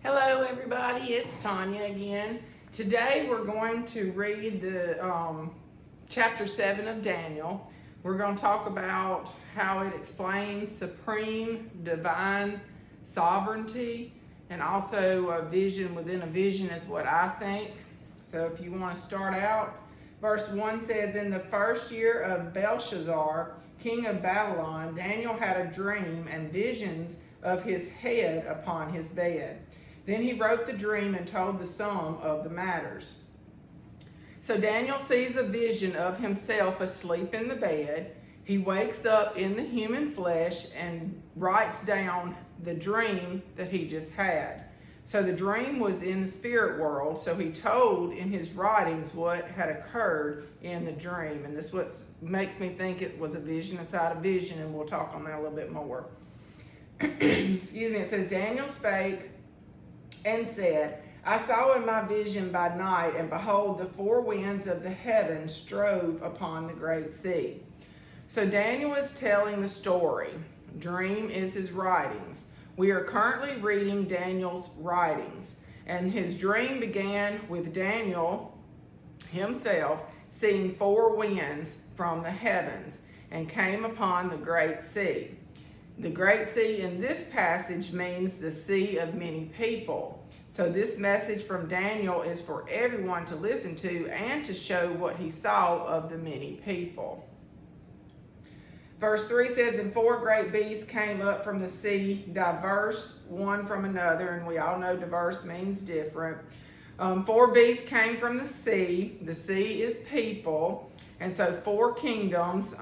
Hello everybody, it's Tanya again. Today we're going to read the chapter 7 of Daniel. We're going to talk about how it explains supreme divine sovereignty and also a vision within a vision is what I think. So if you want to start out, verse 1 says, "In the first year of Belshazzar, king of Babylon, Daniel had a dream and visions of his head upon his bed. Then he wrote the dream and told the sum of the matters." So Daniel sees a vision of himself asleep in the bed. He wakes up in the human flesh and writes down the dream that he just had. So the dream was in the spirit world, so he told in his writings what had occurred in the dream. And this what makes me think it was a vision inside a vision, and we'll talk on that a little bit more. Excuse me, it says, "Daniel spake and said, I saw in my vision by night, and behold, the four winds of the heaven strove upon the great sea." So Daniel is telling the story. Dream is his writings. We are currently reading Daniel's writings, and his dream began with Daniel himself seeing four winds from the heavens and came upon the great sea. The great sea in this passage means the sea of many people. So this message from Daniel is for everyone to listen to and to show what he saw of the many people. Verse 3 says, "And four great beasts came up from the sea, diverse one from another," and we all know diverse means different. Four beasts came from the sea. The sea is people. And so four kingdoms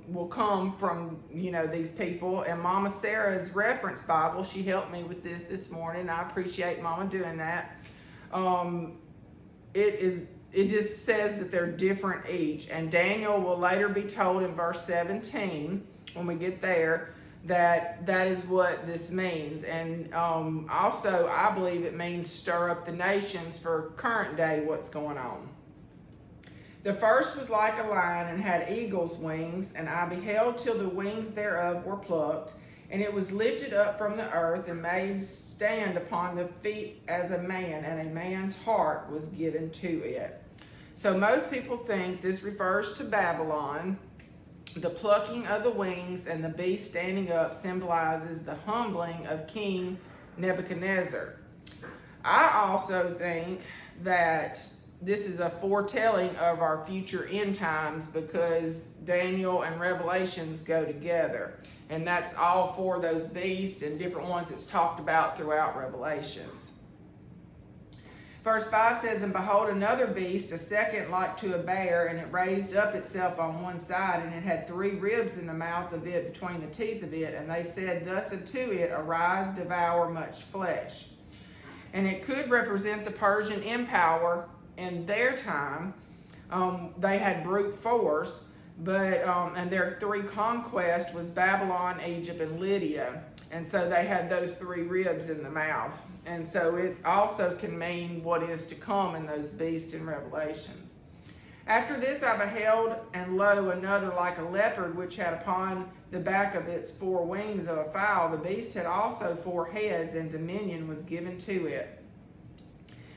will come from, these people. And Mama Sarah's reference Bible, she helped me with this morning. I appreciate Mama doing that. It just says that they're different each. And Daniel will later be told in verse 17, when we get there, that is what this means. And also, I believe it means stir up the nations for current day what's going on. "The first was like a lion and had eagle's wings, and I beheld till the wings thereof were plucked, and it was lifted up from the earth and made stand upon the feet as a man, and a man's heart was given to it." So most people think this refers to Babylon. The plucking of the wings and the beast standing up symbolizes the humbling of King Nebuchadnezzar. I also think that this is a foretelling of our future end times because Daniel and Revelations go together. And that's all four of those beasts and different ones that's talked about throughout Revelations. Verse 5 says, "And behold, another beast, a second like to a bear, and it raised up itself on one side, and it had three ribs in the mouth of it between the teeth of it. And they said thus unto it, Arise, devour much flesh." And it could represent the Persian Empire. In their time, they had brute force, but and their three conquests was Babylon, Egypt, and Lydia. And so they had those three ribs in the mouth. And so it also can mean what is to come in those beasts in Revelations. "After this I beheld, and lo, another like a leopard, which had upon the back of its four wings of a fowl. The beast had also four heads, and dominion was given to it."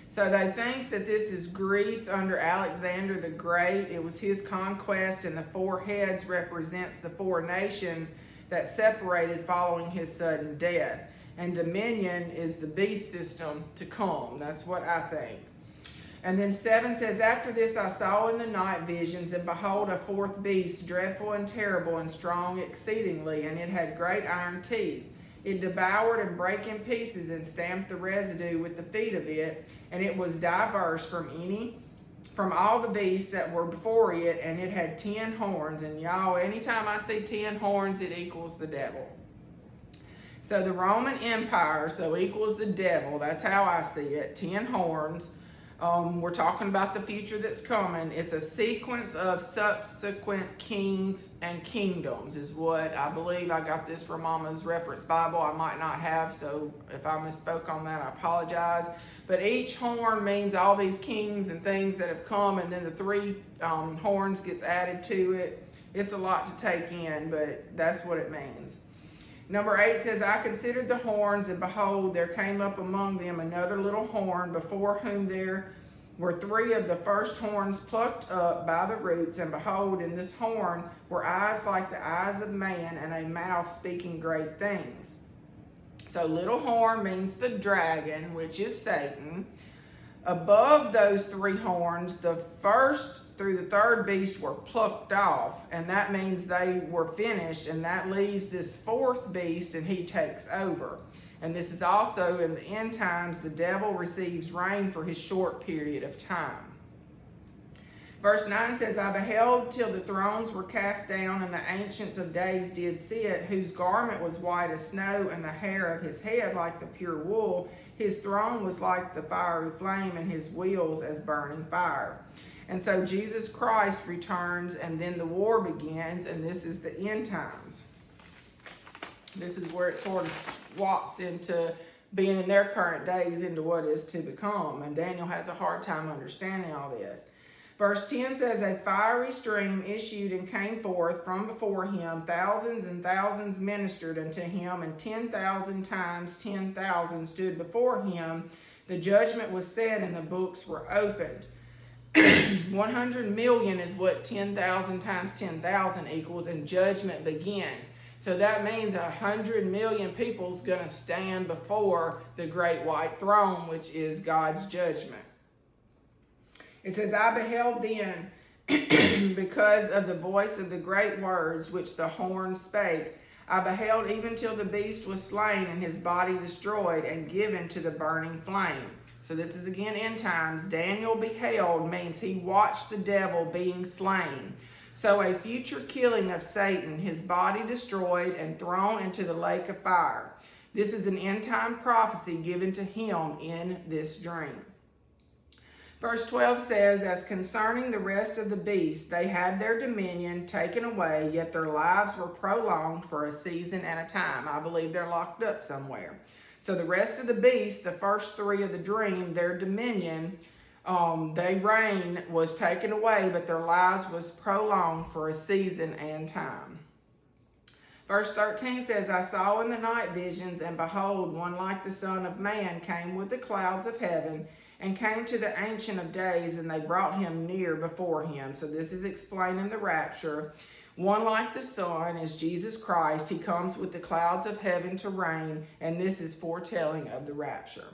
So they think that this is Greece under Alexander the Great. It was his conquest, and the four heads represents the four nations that separated following his sudden death. And dominion is the beast system to come. That's what I think. And then 7 says, "After this I saw in the night visions, and behold, a fourth beast, dreadful and terrible and strong exceedingly, and it had great iron teeth. It devoured and brake in pieces and stamped the residue with the feet of it, and it was diverse from all the beasts that were before it, and it had 10 horns." And y'all, anytime I see 10 horns, it equals the devil. So the Roman Empire, equals the devil. That's how I see it. 10 horns. We're talking about the future that's coming. It's a sequence of subsequent kings and kingdoms is what I believe. I got this from Mama's reference Bible. I might not have, so if I misspoke on that, I apologize. But each horn means all these kings and things that have come, and then the three horns gets added to it. It's a lot to take in, but that's what it means. Number 8 says, I considered the horns, and behold, there came up among them another little horn, before whom there were 3 of the first horns plucked up by the roots. And behold, in this horn were eyes like the eyes of man, and a mouth speaking great things. So little horn means the dragon, which is Satan. Above those 3 horns, the first through the 3rd beast were plucked off, and that means they were finished, and that leaves this 4th beast, and he takes over. And this is also in the end times, the devil receives reign for his short period of time. Verse 9 says, I beheld till the thrones were cast down, and the ancients of days did sit, whose garment was white as snow, and the hair of his head like the pure wool. His throne was like the fiery flame, and his wheels as burning fire. And so Jesus Christ returns, and then the war begins, and this is the end times. This is where it sort of swaps into being in their current days into what is to become. And Daniel has a hard time understanding all this. Verse 10 says, a fiery stream issued and came forth from before him. Thousands and thousands ministered unto him, and 10,000 times 10,000 stood before him. The judgment was said, and the books were opened. 100 million is what 10,000 times 10,000 equals, and judgment begins. So that means 100 million people's going to stand before the great white throne, which is God's judgment. It says, I beheld then, because of the voice of the great words which the horn spake, I beheld even till the beast was slain, and his body destroyed, and given to the burning flame. So this is again end times. Daniel beheld means he watched the devil being slain. So a future killing of Satan, his body destroyed and thrown into the lake of fire. This is an end time prophecy given to him in this dream. Verse 12 says, as concerning the rest of the beasts, they had their dominion taken away, yet their lives were prolonged for a season and a time. I believe they're locked up somewhere. So the rest of the beasts, the first 3 of the dream, their dominion, their reign was taken away, but their lives was prolonged for a season and time. Verse 13 says, I saw in the night visions, and behold, one like the Son of Man came with the clouds of heaven, and came to the Ancient of Days, and they brought him near before him. So this is explaining the rapture. One like the Son is Jesus Christ. He comes with the clouds of heaven to reign, and this is foretelling of the rapture.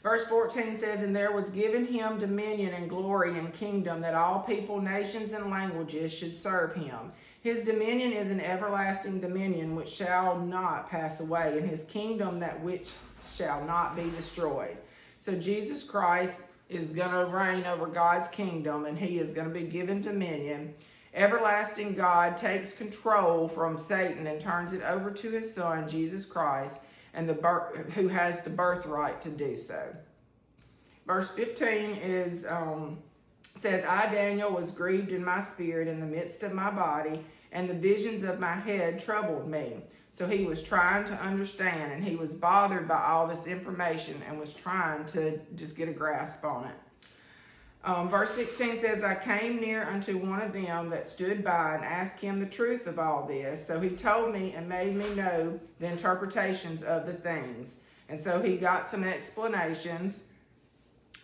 Verse 14 says, and there was given him dominion and glory and kingdom, that all people, nations, and languages should serve him. His dominion is an everlasting dominion which shall not pass away, and his kingdom that which shall not be destroyed. So Jesus Christ is going to reign over God's kingdom, and he is going to be given dominion. Everlasting God takes control from Satan and turns it over to his Son, Jesus Christ, and who has the birthright to do so. Verse 15 says, I, Daniel, was grieved in my spirit in the midst of my body, and the visions of my head troubled me. So he was trying to understand, and he was bothered by all this information and was trying to just get a grasp on it. Verse 16 says, I came near unto one of them that stood by, and asked him the truth of all this. So he told me and made me know the interpretations of the things. And so he got some explanations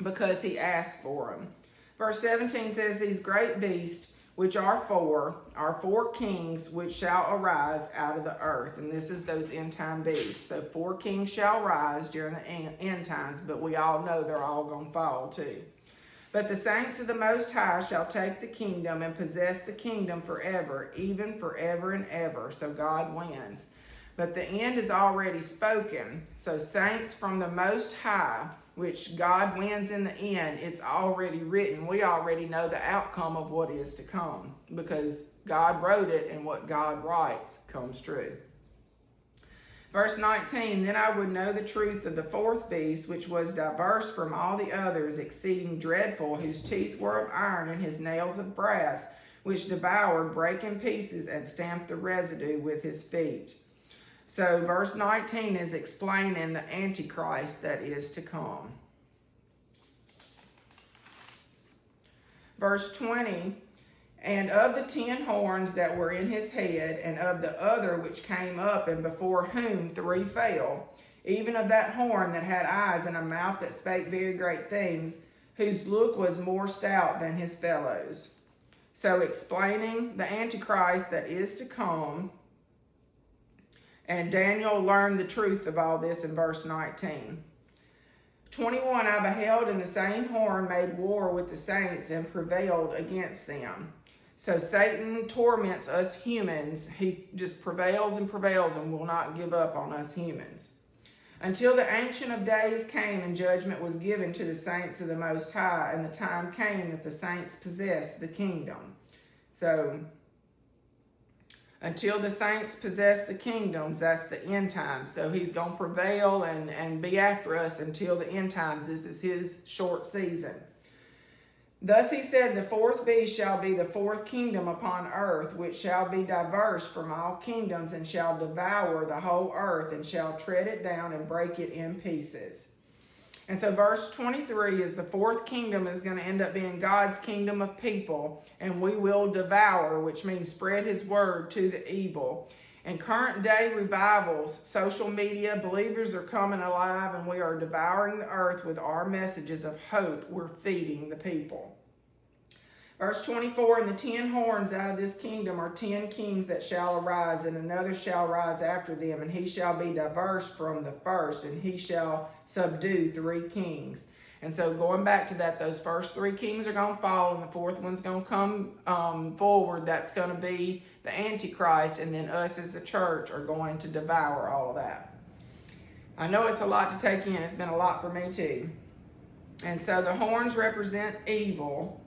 because he asked for them. Verse 17 says, these great beasts, which are 4 kings which shall arise out of the earth. And this is those end time beasts. So 4 kings shall rise during the end times, but we all know they're all going to fall too. But the saints of the Most High shall take the kingdom and possess the kingdom forever, even forever and ever. So God wins. But the end is already spoken. So saints from the Most High, which God wins in the end, it's already written. We already know the outcome of what is to come because God wrote it, and what God writes comes true. Verse 19, then I would know the truth of the 4th beast, which was diverse from all the others, exceeding dreadful, whose teeth were of iron and his nails of brass, which devoured, brake in pieces, and stamped the residue with his feet. So verse 19 is explaining the Antichrist that is to come. Verse 20, And of the 10 horns that were in his head, and of the other which came up, and before whom 3 fell, even of that horn that had eyes and a mouth that spake very great things, whose look was more stout than his fellows. So explaining the Antichrist that is to come, and Daniel learned the truth of all this in verse 19. 21, I beheld, and the same horn made war with the saints and prevailed against them. So Satan torments us humans. He just prevails and prevails and will not give up on us humans. Until the Ancient of Days came and judgment was given to the saints of the Most High, and the time came that the saints possessed the kingdom. So, until the saints possess the kingdoms, that's the end times. So he's going to prevail and be after us until the end times. This is his short season. Thus he said, the fourth beast shall be the fourth kingdom upon earth, which shall be diverse from all kingdoms, and shall devour the whole earth, and shall tread it down and break it in pieces. And so verse 23 is the fourth kingdom is going to end up being God's kingdom of people, and we will devour, which means spread his word to the evil. And current day revivals, social media, believers are coming alive, and we are devouring the earth with our messages of hope. We're feeding the people. Verse 24, and the 10 horns out of this kingdom are 10 kings that shall arise, and another shall rise after them, and he shall be diverse from the first, and he shall subdue 3 kings. And so going back to that, those first 3 kings are going to fall, and the fourth one's going to come forward. That's going to be the Antichrist, and then us as the church are going to devour all of that. I know it's a lot to take in. It's been a lot for me too. And so the horns represent evil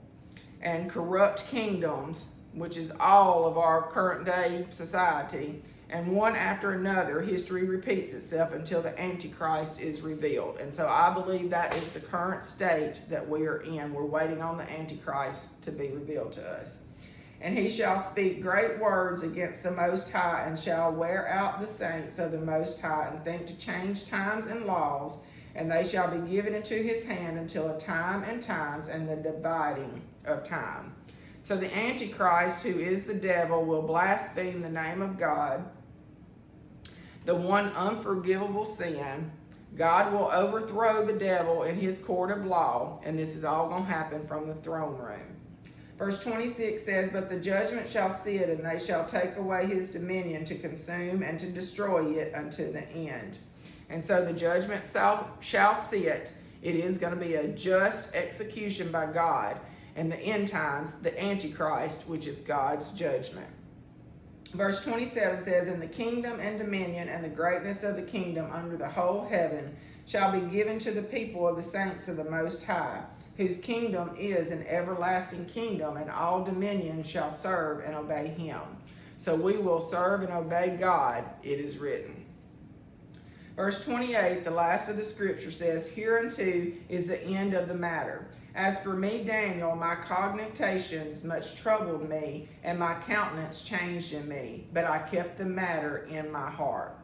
and corrupt kingdoms, which is all of our current day society. And one after another, history repeats itself until the Antichrist is revealed. And so I believe that is the current state that we are in. We're waiting on the Antichrist to be revealed to us. And he shall speak great words against the Most High, and shall wear out the saints of the Most High, and think to change times and laws, and they shall be given into his hand until a time and times, and the dividing of time. So the Antichrist, who is the devil, will blaspheme the name of God, the one unforgivable sin. God will overthrow the devil in his court of law, and this is all going to happen from the throne room. Verse 26 says, but the judgment shall sit, and they shall take away his dominion to consume and to destroy it unto the end. And so the judgment shall sit. It is going to be a just execution by God. And the end times, the Antichrist, which is God's judgment. Verse 27 says, and the kingdom and dominion and the greatness of the kingdom under the whole heaven shall be given to the people of the saints of the Most High, whose kingdom is an everlasting kingdom, and all dominions shall serve and obey him. So we will serve and obey God, it is written. Verse 28, the last of the scripture says, hereunto is the end of the matter. As for me, Daniel, my cogitations much troubled me, and my countenance changed in me, but I kept the matter in my heart.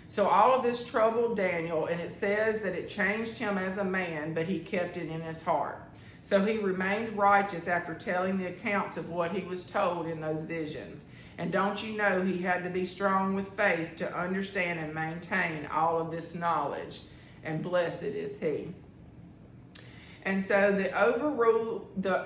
So all of this troubled Daniel, and it says that it changed him as a man, but he kept it in his heart. So he remained righteous after telling the accounts of what he was told in those visions. And don't you know he had to be strong with faith to understand and maintain all of this knowledge, and blessed is he. And so the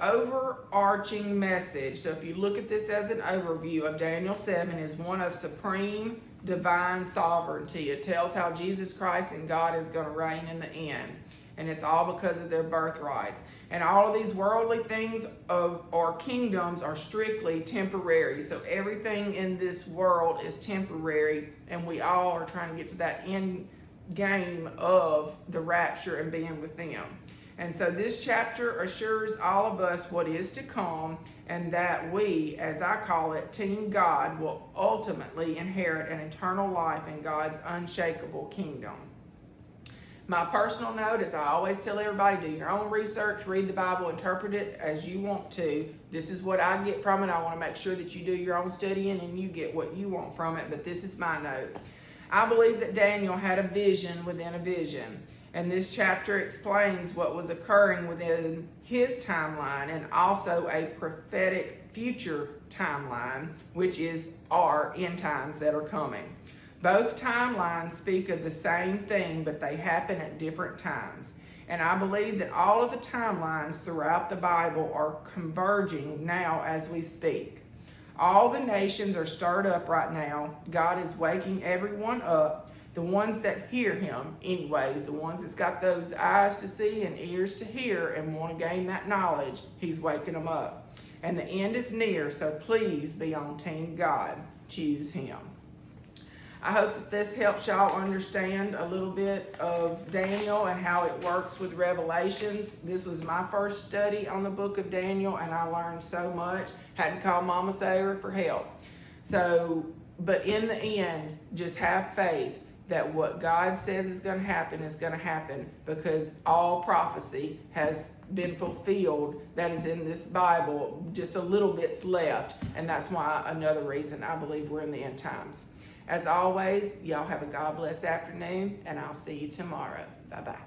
overarching message, so if you look at this as an overview of Daniel 7, is one of supreme divine sovereignty. It tells how Jesus Christ and God is going to reign in the end. And it's all because of their birthrights. And all of these worldly things or kingdoms are strictly temporary. So everything in this world is temporary, and we all are trying to get to that end game of the rapture and being with them. And so this chapter assures all of us what is to come, and that we, as I call it, Team God, will ultimately inherit an eternal life in God's unshakable kingdom. My personal note is I always tell everybody, do your own research, read the Bible, interpret it as you want to. This is what I get from it. I want to make sure that you do your own studying and you get what you want from it, but this is my note. I believe that Daniel had a vision within a vision. And this chapter explains what was occurring within his timeline and also a prophetic future timeline, which is our end times that are coming. Both timelines speak of the same thing, but they happen at different times. And I believe that all of the timelines throughout the Bible are converging now as we speak. All the nations are stirred up right now. God is waking everyone up. The ones that hear him, anyways, the ones that's got those eyes to see and ears to hear and want to gain that knowledge, he's waking them up. And the end is near, so please be on Team God. Choose him. I hope that this helps y'all understand a little bit of Daniel and how it works with Revelations. This was my first study on the book of Daniel, and I learned so much. Had to call Mama Sarah for help. But in the end, just have faith that what God says is going to happen, because all prophecy has been fulfilled that is in this Bible. Just a little bit's left, and that's why another reason I believe we're in the end times. As always, y'all have a God bless afternoon, and I'll see you tomorrow. Bye-bye.